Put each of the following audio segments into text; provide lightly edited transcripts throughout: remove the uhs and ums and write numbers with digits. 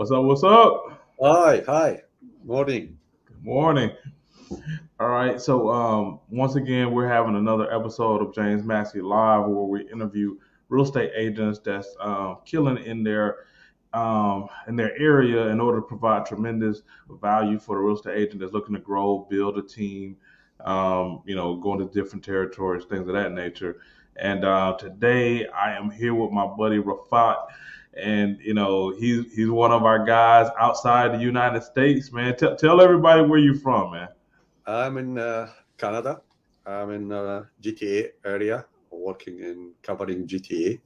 What's up? What's up? Hi, morning. Good morning. All right. So, once again, we're having another episode of James Massey Live where we interview real estate agents that's killing in their area in order to provide tremendous value for the real estate agent that's looking to grow, build a team, going to different territories, things of that nature. And today, I am here with my buddy Raafat. And he's one of our guys outside the United States, man. Tell everybody where you from, man. I'm in Canada. I'm in GTA area, working in covering GTA,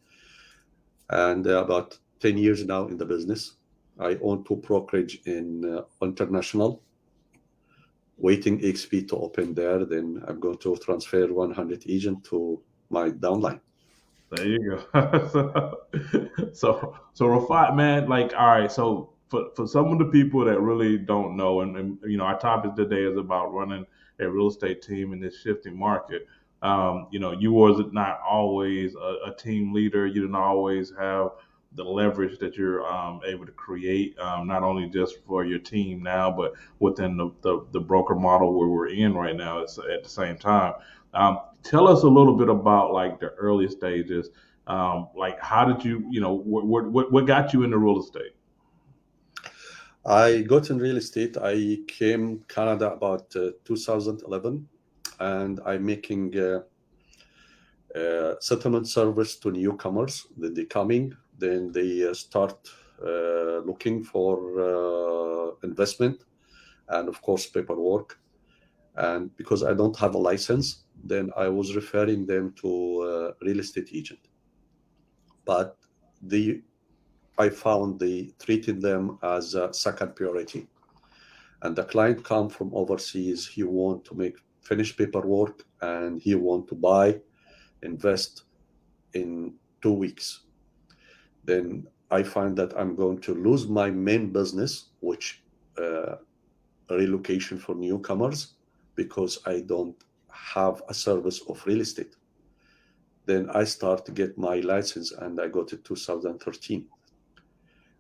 and about 10 years now in the business. I own two brokerage in international, waiting XP to open there. Then I'm going to transfer 100 agent to my downline. There you go. so Rafat, man, like, all right. So for some of the people that really don't know, and our topic today is about running a real estate team in this shifting market. You was not always a team leader. You didn't always have the leverage that you're able to create, not only just for your team now, but within the broker model where we're in right now. It's at the same time. Tell us a little bit about like the early stages. Like how did what got you into real estate? I got in real estate. I came Canada about 2011, and I'm making settlement service to newcomers. Then they coming, then they start looking for investment and of course paperwork. And because I don't have a license, then I was referring them to real estate agent. But the I found they treated them as a second priority. And the client come from overseas. He want to make finish paperwork and he want to buy, invest in 2 weeks. Then I find that I'm going to lose my main business, which relocation for newcomers, because I don't have a service of real estate. Then I start to get my license, and I got it 2013.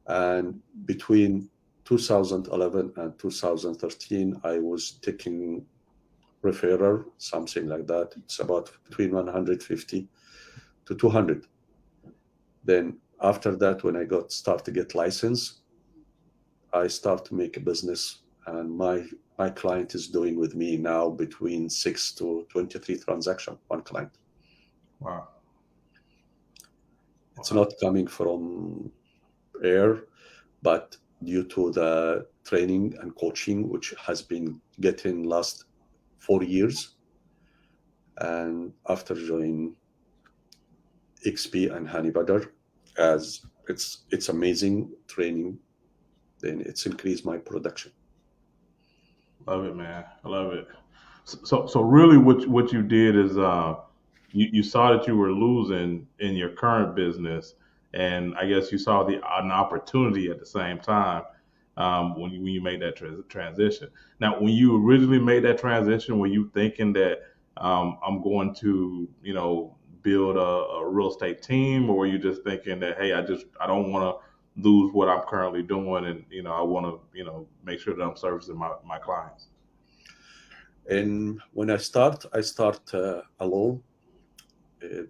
And between 2011 and 2013, I was taking referral, something like that. It's about between 150 to 200. Then after that, when I got start to get license, I start to make a business, and my client is doing with me now between 6 to 23 transaction, one client. Wow. It's not coming from air, but due to the training and coaching, which has been getting last 4 years. And after joining XP and Honey Butter, as it's amazing training, then it's increased my production. Love it, man. I love it. So really, what you did is you saw that you were losing in your current business, and I guess you saw an opportunity at the same time when you made that transition. Now, when you originally made that transition, were you thinking that I'm going to build a real estate team, or were you just thinking that hey, I don't want to lose what I'm currently doing, and I want to make sure that I'm servicing my clients. And when I start alone.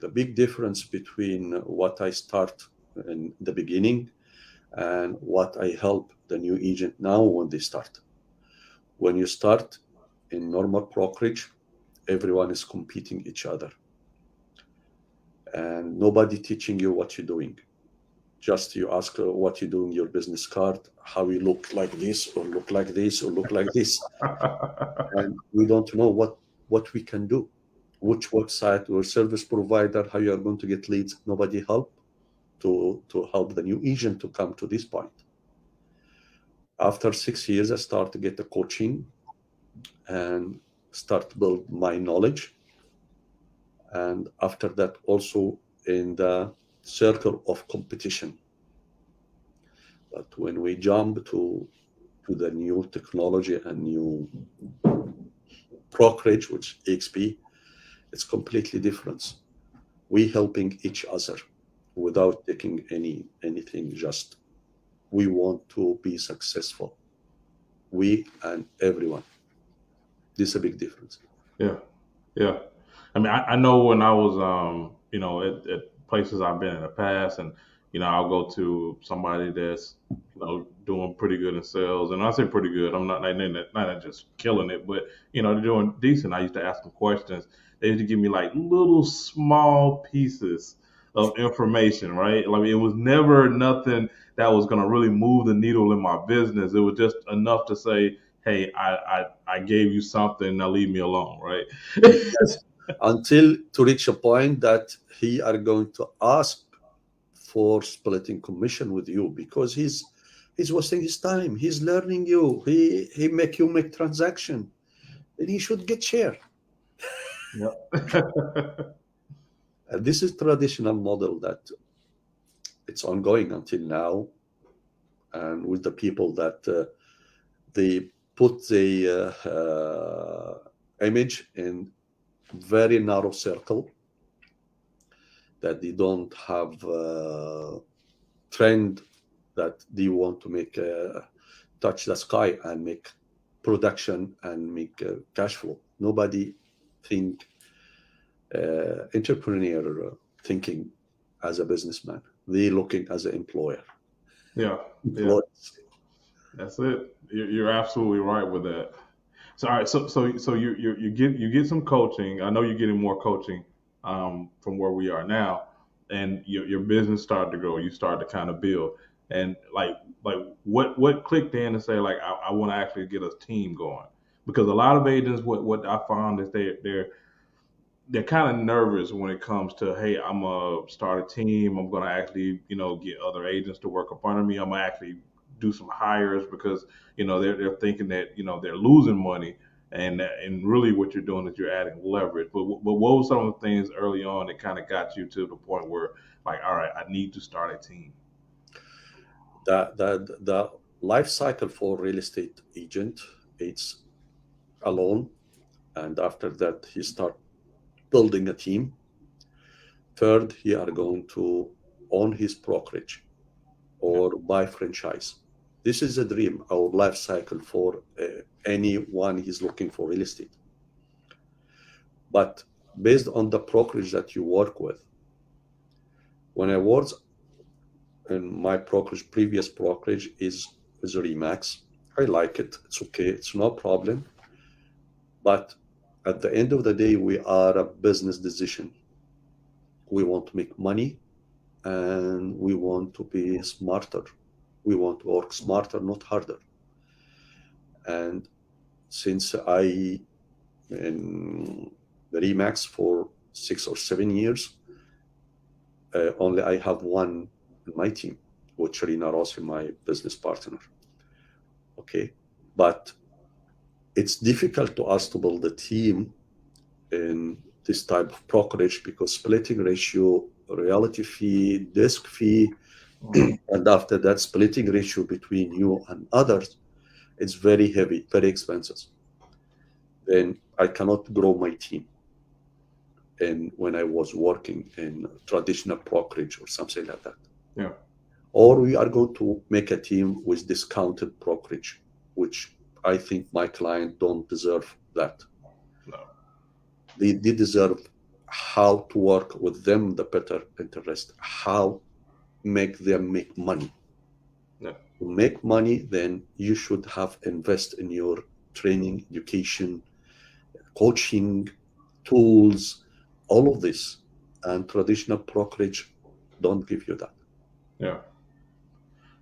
The big difference between what I start in the beginning and what I help the new agent now when they start. When you start in normal brokerage, everyone is competing each other, and nobody teaching you what you're doing. Just you ask what you do in your business card, how you look like this or look like this or look like this, and we don't know what we can do, which website or service provider, how you are going to get leads. Nobody help to help the new agent to come to this point. After 6 years, I start to get the coaching and start to build my knowledge. And after that, also in the circle of competition. But when we jump to the new technology and new brokerage, which XP, it's completely different. We helping each other without taking anything, just We want to be successful. We and everyone. This is a big difference. Yeah, yeah. I mean, I know when I was, at places I've been in the past, and I'll go to somebody that's, doing pretty good in sales, and I say pretty good. I'm not just killing it, but they're doing decent. I used to ask them questions. They used to give me like little small pieces of information, right? Like it was never nothing that was gonna really move the needle in my business. It was just enough to say, hey, I gave you something, now leave me alone, right? Yes. Until to reach a point that he are going to ask for splitting commission with you because he's wasting his time. He's learning you. He make you make transaction. Then he should get share. Yep. And this is traditional model that it's ongoing until now, and with the people that they put the image in very narrow circle, that they don't have trend that they want to make touch the sky and make production and make cash flow. Nobody think entrepreneur thinking as a businessman. They looking as an employer. Yeah, yeah, Employees. that's it. You're absolutely right with that. So, all right, so you get some coaching. I know you're getting more coaching from where we are now, and your business started to grow. You started to kind of build, and like what clicked in to say like I want to actually get a team going, because a lot of agents, what I found is they're kind of nervous when it comes to, hey, I'm gonna start a team. I'm gonna actually, get other agents to work up under me. I'm gonna actually do some hires because, they're thinking that, they're losing money, and really what you're doing is you're adding leverage. But what were some of the things early on that kind of got you to the point where, like, all right, I need to start a team? The life cycle for real estate agent, it's alone, and after that he start building a team. Third, he are going to own his brokerage Yeah, or buy franchise. This is a dream, our life cycle for anyone he's looking for real estate. But based on the brokerage that you work with, when I was in my brokerage, previous brokerage is a Remax. I like it. It's okay. It's no problem. But at the end of the day, we are a business decision. We want to make money and we want to be smarter. We want to work smarter, not harder. And since I in the Remax for 6 or 7 years, only I have one in my team, which Rina Rossi, my business partner. Okay, but it's difficult to us to build a team in this type of brokerage because splitting ratio, royalty fee, desk fee, mhm, and after that splitting ratio between you and others, it's very heavy, very expensive. Then I cannot grow my team. And when I was working in traditional brokerage or something like that, yeah, or we are going to make a team with discounted brokerage, which I think my client don't deserve that. no, They deserve how to work with them, the better interest, how make them make money. yeah, To make money, then you should have invest in your training, education, coaching, tools, all of this. And traditional brokerage don't give you that. yeah.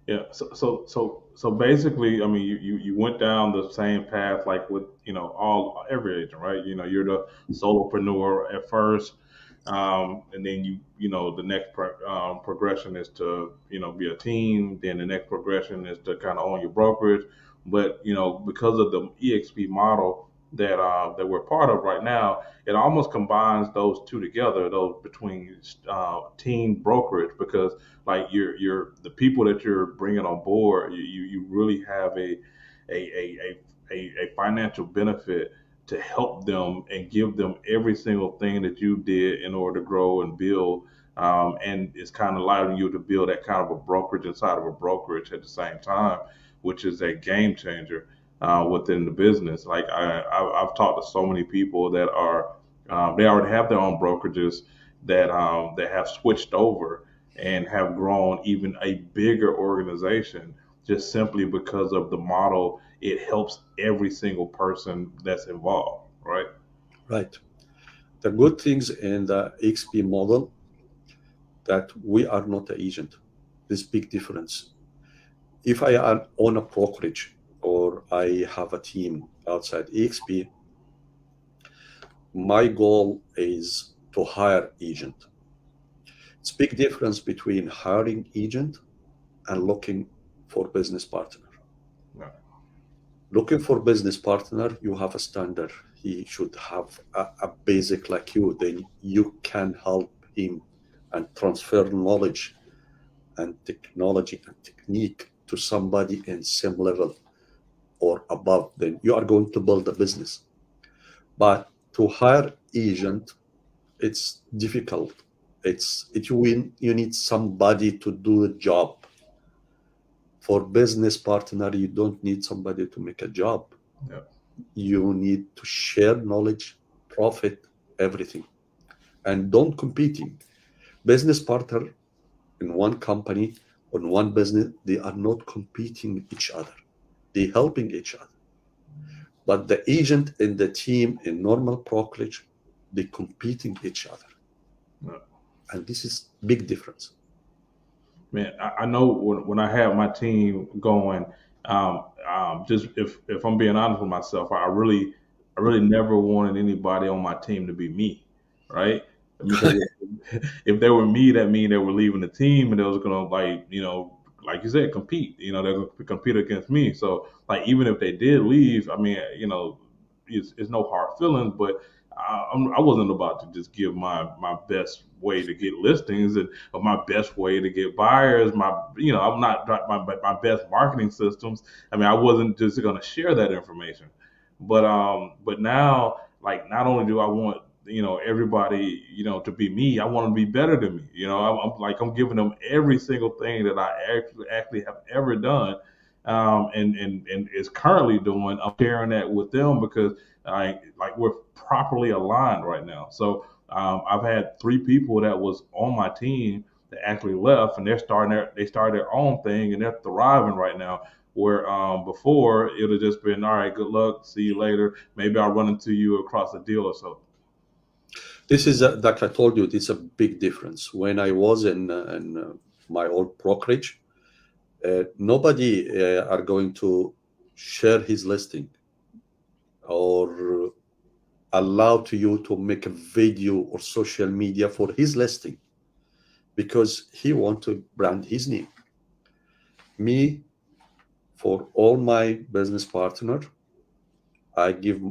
Yeah. So basically, I mean, you went down the same path like with all every agent, right? You're the solopreneur at first, and then the next progression is to be a team. Then the next progression is to kind of own your brokerage. But because of the EXP model that we're part of right now, it almost combines those two together, those between team brokerage, because like you're the people that you're bringing on board, you really have a financial benefit to help them and give them every single thing that you did in order to grow and build. and it's kind of allowing you to build that kind of a brokerage inside of a brokerage at the same time, which is a game changer within the business. Like I've talked to so many people that are they already have their own brokerages that have switched over and have grown even a bigger organization just simply because of the model. It helps every single person that's involved, right? Right. The good things in the XP model that we are not an agent. This big difference. If I own a brokerage or I have a team outside EXP, my goal is to hire agent. It's big difference between hiring agent and looking for business partner. Yeah. Looking for business partner, you have a standard. He should have a basic like you. Then you can help him and transfer knowledge and technology and technique to somebody in same level or above. Then you are going to build a business. But to hire agent, it's difficult. You need somebody to do the job. For business partner, you don't need somebody to make a job. Yeah. You need to share knowledge, profit, everything, and don't competing. Business partner in one company on one business, they are not competing each other. They helping each other. But the agent and the team in normal brokerage, they competing each other, Yeah. and this is big difference. Man, I know when I have my team going, just if I'm being honest with myself, I really never wanted anybody on my team to be me, right? Because if they were me, that mean they were leaving the team and they was gonna like you said, compete. They're gonna compete against me. So like even if they did leave, I mean, it's no hard feelings, but I wasn't about to just give my best way to get listings and or my best way to get buyers. I'm not my best marketing systems. I mean, I wasn't just going to share that information. But now, like, not only do I want everybody to be me, I want them to be better than me. I'm giving them every single thing that I actually have ever done, and is currently doing. I'm sharing that with them because we're properly aligned right now. So I've had three people that was on my team that actually left, and they started their own thing, and they're thriving right now. Where before it would have just been, all right, good luck, see you later. Maybe I'll run into you across a deal or so. This is like I told you, it's a big difference. When I was in my old brokerage, nobody are going to share his listing or allow to you to make a video or social media for his listing because he want to brand his name. Me, for all my business partner, I give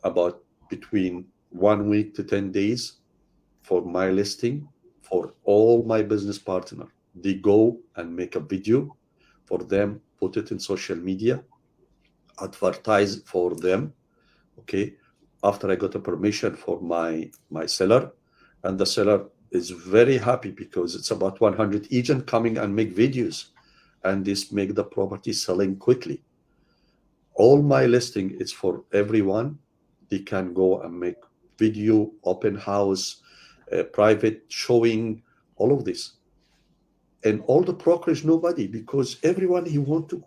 about between 1 week to 10 days for my listing. For all my business partner, they go and make a video for them, put it in social media, advertise for them. Okay, after I got a permission for my seller, and the seller is very happy because it's about 100 agent coming and make videos, and this make the property selling quickly. All my listing is for everyone. They can go and make video, open house, private showing, all of this. And all the brokerage, nobody, because everyone he want to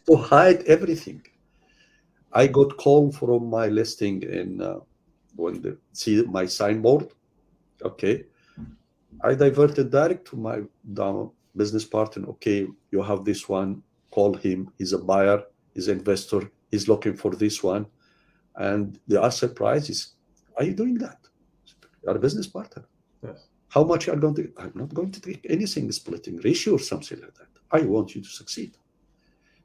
to hide everything. I got call from my listing in when they see my signboard. Okay, I diverted direct to my business partner. Okay, you have this one. Call him. He's a buyer. He's an investor. He's looking for this one. And they are surprised. Are you doing that? You're a business partner. Yes. How much you are going to? I'm not going to take anything splitting ratio or something like that. I want you to succeed.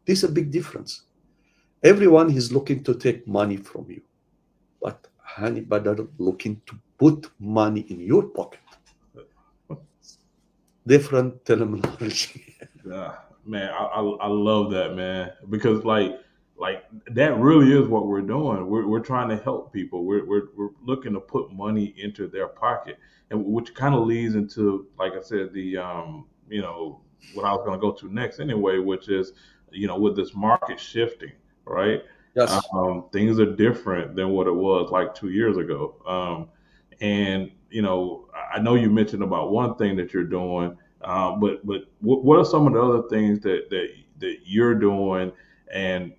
This is a big difference. Everyone is looking to take money from you, but they're looking to put money in your pocket. Different terminology. Yeah, man, I love that, man, because like like that really is what we're doing. We're trying to help people. We're looking to put money into their pocket, and which kind of leads into, like I said, the what I was going to go to next anyway, which is with this market shifting, right? Yes. Things are different than what it was like 2 years ago. And I know you mentioned about one thing that you're doing, but what are some of the other things that you're doing, and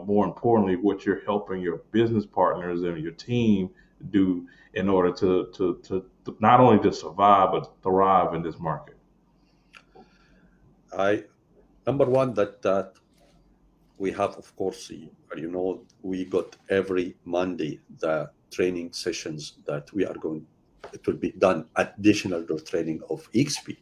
more importantly, what you're helping your business partners and your team do in order to not only to survive but thrive in this market? I Number one, that we have, of course, we got every Monday the training sessions that we are going. It will be done additional to training of XP.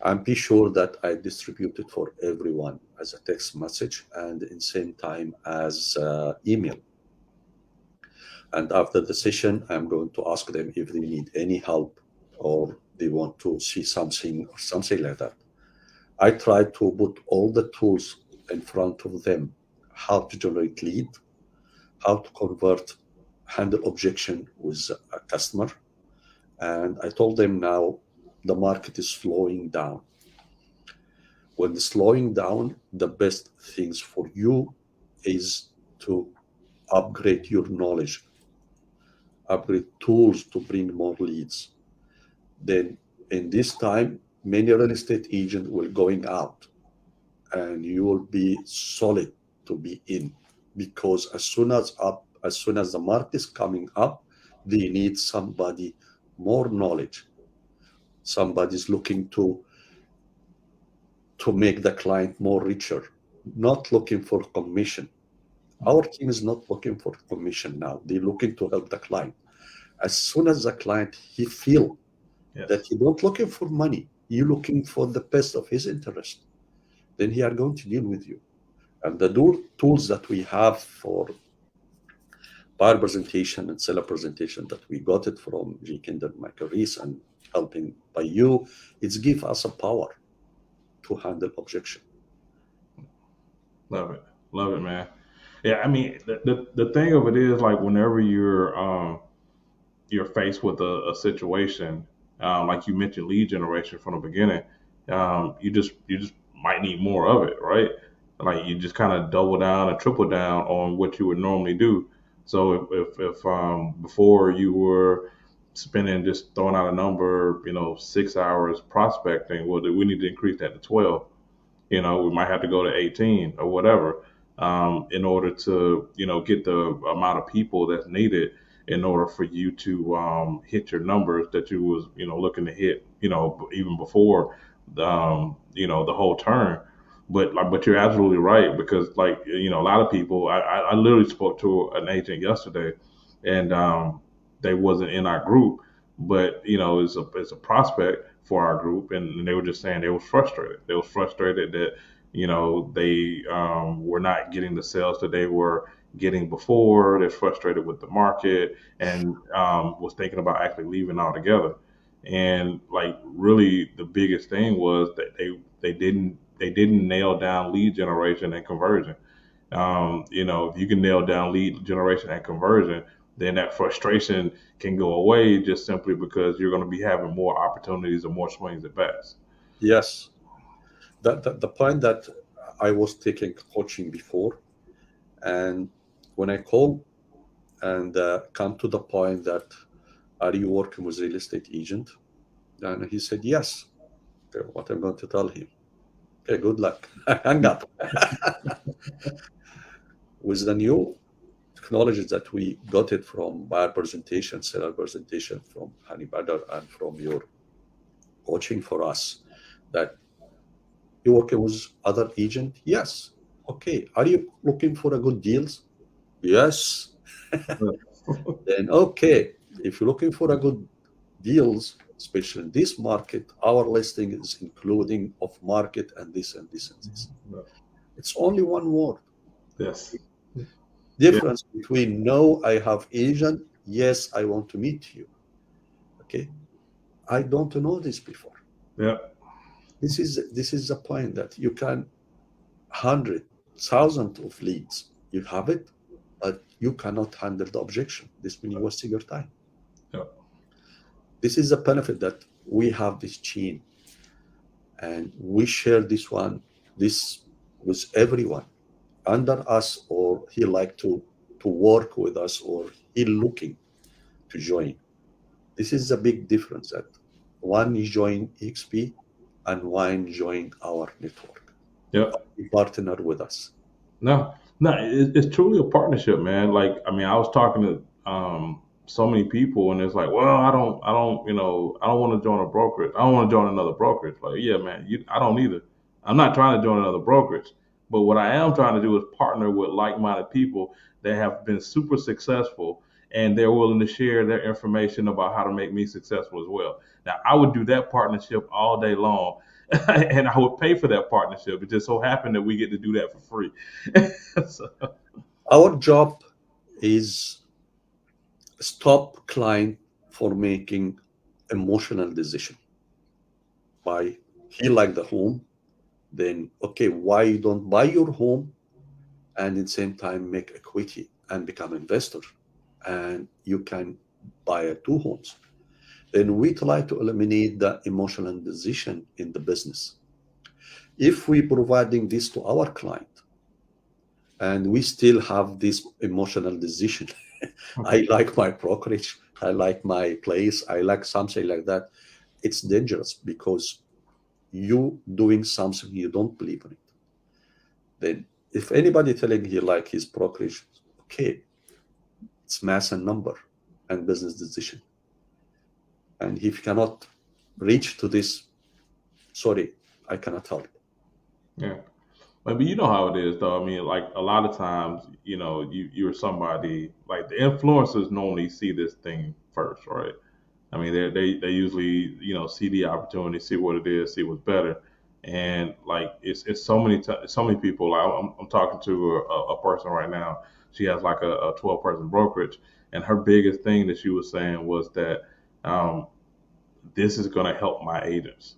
And be sure that I distribute it for everyone as a text message and in same time as email. And after the session, I'm going to ask them if they need any help or they want to see something or something like that. I try to put all the tools in front of them: how to generate lead, how to convert, handle objection with a customer. And I told them now the market is slowing down. When it's slowing down, the best things for you is to upgrade your knowledge, upgrade tools to bring more leads. Then in this time, many real estate agents will going out and you will be solid to be in, because as soon as the market is coming up, they need somebody more knowledge. Somebody's looking to make the client more richer, not looking for commission. Our team is not looking for commission now. They're looking to help the client. As soon as the client he feel that Yes. you're not looking for money, you're looking for the best of his interest, then he are going to deal with you. And the tools that we have for buyer presentation and seller presentation that we got it from G. Kinder, Michael Reese, and helping by you, it's give us a power to handle objection. Love it. Love it, man. Yeah, I mean, the thing of it is, like, whenever you're faced with a situation, like you mentioned, lead generation from the beginning, you just might need more of it, right? Like, you just kind of double down and triple down on what you would normally do. So if before you were spending, just throwing out a number, 6 hours prospecting, well, we need to increase that to 12. We might have to go to 18 or whatever, in order to, get the amount of people that's needed in order for you to hit your numbers that you was, looking to hit, even before the whole turn. But you're absolutely right, because, like, a lot of people, I literally spoke to an agent yesterday, and they wasn't in our group, but it's a prospect for our group, and they were just saying they was frustrated. They was frustrated that they were not getting the sales that they were getting before. They're frustrated with the market, and was thinking about actually leaving altogether. And, like, really the biggest thing was that they didn't nail down lead generation and conversion. If you can nail down lead generation and conversion, then that frustration can go away, just simply because you're going to be having more opportunities and more swings at bats. Yes, the point that I was taking coaching before, and when I call and come to the point that, are you working with a real estate agent? And he said yes. Okay, what I'm going to tell him? Okay, good luck. Hang up. With the new technologies that we got it from buyer presentation, seller presentation, from Honey Badger, and from your coaching for us, that you working with other agent? Yes. Okay. Are you looking for a good deals? Yes. Then okay. If you're looking for a good deals, especially in this market, our listing is including of market and this and this and this. It's only one word. Yes. Yeah. Difference between no, I have agent, yes, I want to meet you. Okay. I don't know this before. Yeah. This is the point that you can 100. thousands of leads. You have it, but you cannot handle the objection. This means you're wasting your time. Yeah. This is the benefit that we have this chain, and we share this with everyone under us, or he like to work with us, or he looking to join. This is a big difference that one join XP and one join our network. Yeah. He partner with us. No, no, it's truly a partnership, man. Like, I mean, I was talking to so many people, and it's like, well, I don't want to join a brokerage. I don't want to join another brokerage. Like, yeah, man, I don't either. I'm not trying to join another brokerage, but what I am trying to do is partner with like-minded people that have been super successful, and they're willing to share their information about how to make me successful as well. Now, I would do that partnership all day long, and I would pay for that partnership. It just so happened that we get to do that for free. So, Our job is stop client for making emotional decision. Why he like the home, then okay, why you don't buy your home and at the same time make equity and become investor, and you can buy two homes. Then we try to eliminate the emotional decision in the business. If we providing this to our client and we still have this emotional decision, I like my brokerage, I like my place, I like something like that, it's dangerous because you doing something you don't believe in it. Then if anybody telling you like his brokerage, okay, it's mass and number and business decision. And if you cannot reach to this, sorry, I cannot help. yeah. But you know how it is, though. I mean, like a lot of times, you're somebody like the influencers normally see this thing first, right? I mean, they usually see the opportunity, see what it is, see what's better, and like it's so many people. Like I'm talking to a person right now. She has like a 12-person brokerage, and her biggest thing that she was saying was that um, this is going to help my agents.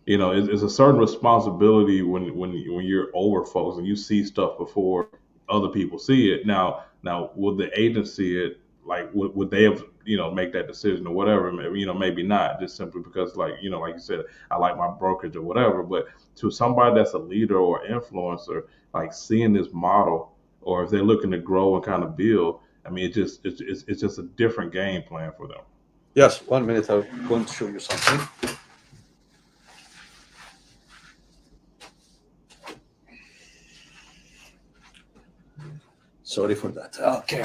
It's a certain responsibility when you're over folks and you see stuff before other people see it. Now, would the agent see it? Like, would they have make that decision or whatever? Maybe, maybe not, just simply because like you said, I like my brokerage or whatever. But to somebody that's a leader or influencer, like seeing this model, or if they're looking to grow and kind of build, I mean, it's just a different game plan for them. Yes, 1 minute, I'm going to show you something. Sorry for that. Okay,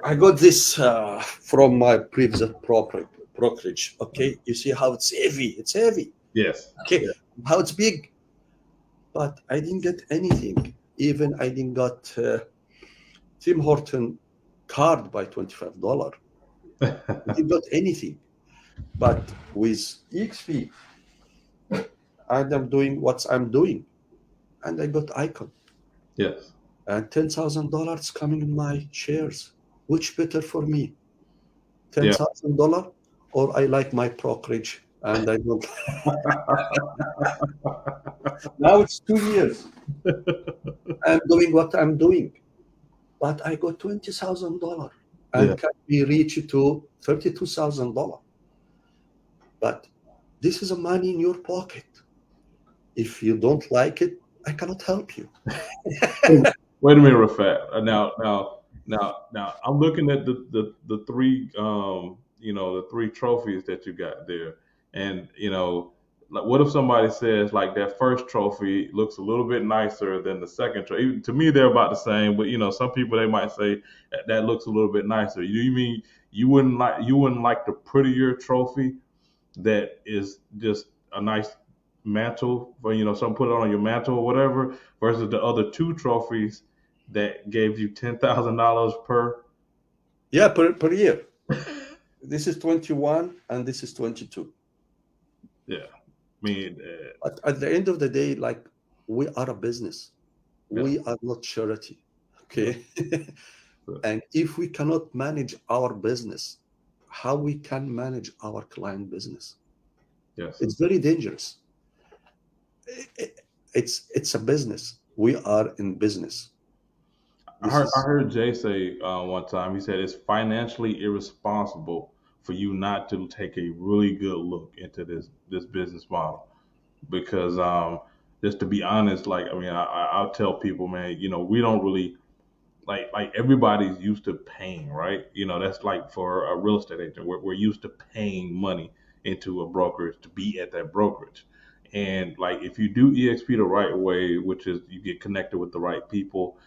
I got this from my previous brokerage. Okay, you see how it's heavy? It's heavy. Yes. Okay, Yeah. how it's big, but I didn't get anything. Even I didn't got Tim Horton card by $25. I didn't got anything. But with EXP, and I'm doing what I'm doing, and I got icon Yes. and $10,000 coming in my shares. Which better for me? Yeah. $10,000, or I like my brokerage and I don't. Now it's 2 years. I'm doing what I'm doing, but I got $20,000 Yeah. and can be reached to $32,000. But this is a money in your pocket. If you don't like it, I cannot help you. Wait a minute, Rafat. Now, I'm looking at the three, the three trophies that you got there, and like, what if somebody says like that first trophy looks a little bit nicer than the second trophy? Even to me, they're about the same, but some people they might say that looks a little bit nicer. You mean you wouldn't like the prettier trophy that is just a nice mantle for some put it on your mantle or whatever versus the other two trophies that gave you $10,000 per. Yeah, per year. This is 21 and this is 22. Yeah, I mean, At the end of the day, like, we are a business. yeah, We are not charity. yeah, Okay. yeah, And if we cannot manage our business, how we can manage our client business? yes, It's very dangerous. It's a business. We are in business. I This heard I is heard Jay say one time. He said it's financially irresponsible for you not to take a really good look into this business model because just to be honest, like I mean, I'll tell people, man, we don't really like everybody's used to paying, right? That's like for a real estate agent, we're used to paying money into a brokerage to be at that brokerage. And like if you do EXP the right way, which is you get connected with the right people,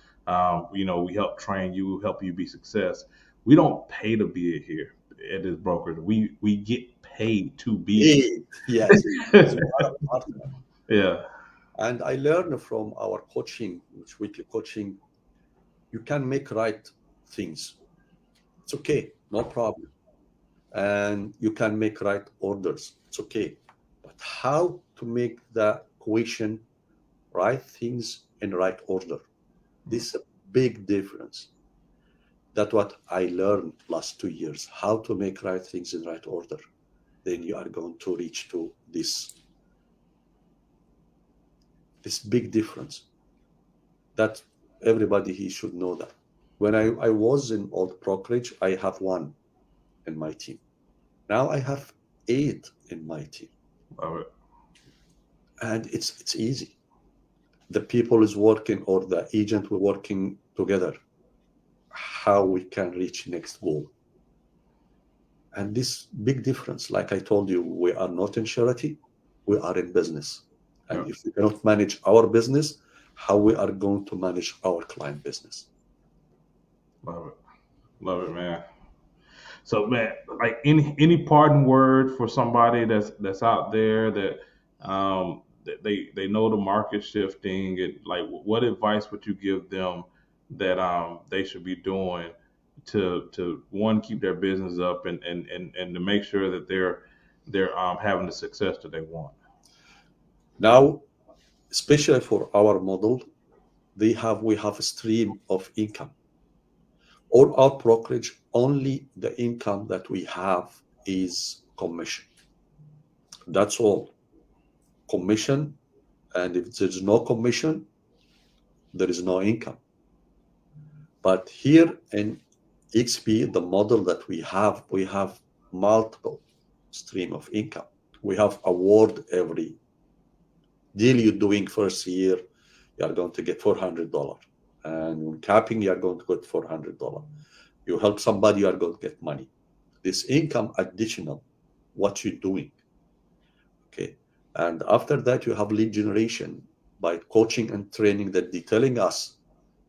we help train you, help you be success. We don't pay to be here at this brokerage. We get paid to be it. Yes, because you are a partner. here. And I learned from our coaching, which weekly coaching, you can make right things. It's okay, no problem. And you can make right orders. It's okay. But how to make the equation right things in right order? This is a big difference. That's what I learned last 2 years, how to make right things in right order. Then you are going to reach to this big difference that everybody he should know that. When I was in old brokerage, I have one in my team. Now I have 8 in my team. Love it. And it's easy. The people is working or the agent we're working together, how we can reach next goal. And this big difference, like I told you, we are not in charity, we are in business. And Yeah, if we cannot manage our business, how we are going to manage our client business? love it, love it, man. So man, like any parting word for somebody that's out there that they know the market shifting and like what advice would you give them that they should be doing to one keep their business up and to make sure that they're having the success that they want. Now, especially for our model, we have a stream of income. All our brokerage, only the income that we have is commission. That's all. Commission, and if there's no commission, there is no income. But here in XP, the model that we have multiple stream of income. We have award every deal you're doing first year, you are going to get $400. And when capping, you are going to get $400. You help somebody, you are going to get money. This income additional, what you're doing. Okay. And after that, you have lead generation by coaching and training that detailing us.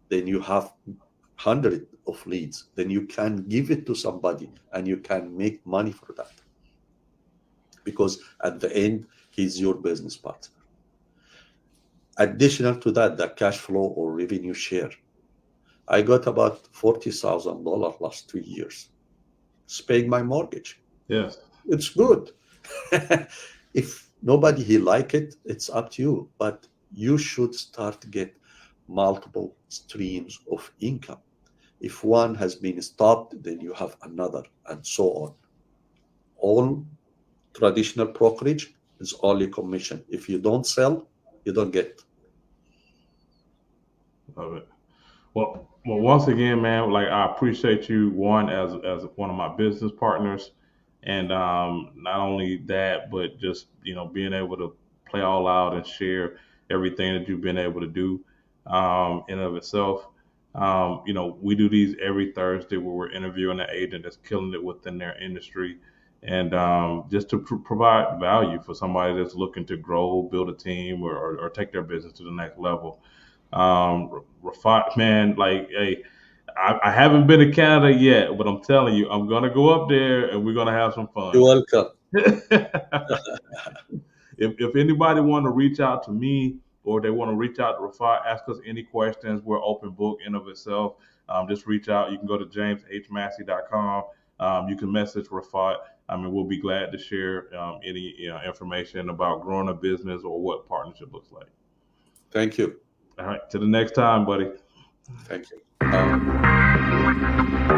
Then you have 100 of leads. Then you can give it to somebody and you can make money for that. Because at the end, he's your business partner. Additional to that, the cash flow or revenue share. I got about $40,000 last 2 years. It's paying my mortgage. Yes. It's good. If nobody he like it, it's up to you. But you should start to get multiple streams of income. If one has been stopped, then you have another, and so on. All traditional brokerage is only commission. If you don't sell, you don't get. Love it. Well, once again, man, like I appreciate you one as one of my business partners, and not only that, but just being able to play all out and share everything that you've been able to do in and of itself. We do these every Thursday where we're interviewing an agent that's killing it within their industry, and just to provide value for somebody that's looking to grow, build a team, or take their business to the next level. Raafat, man, like, hey, I haven't been to Canada yet, but I'm telling you, I'm gonna go up there and we're gonna have some You're fun. welcome. If anybody want to reach out to me or they want to reach out to Raafat, ask us any questions. We're open book in of itself. Just reach out. You can go to jameshmassey.com. You can message Raafat. I mean, we'll be glad to share any information about growing a business or what partnership looks like. Thank you. All right, to the next time, buddy. Thank you. Bye.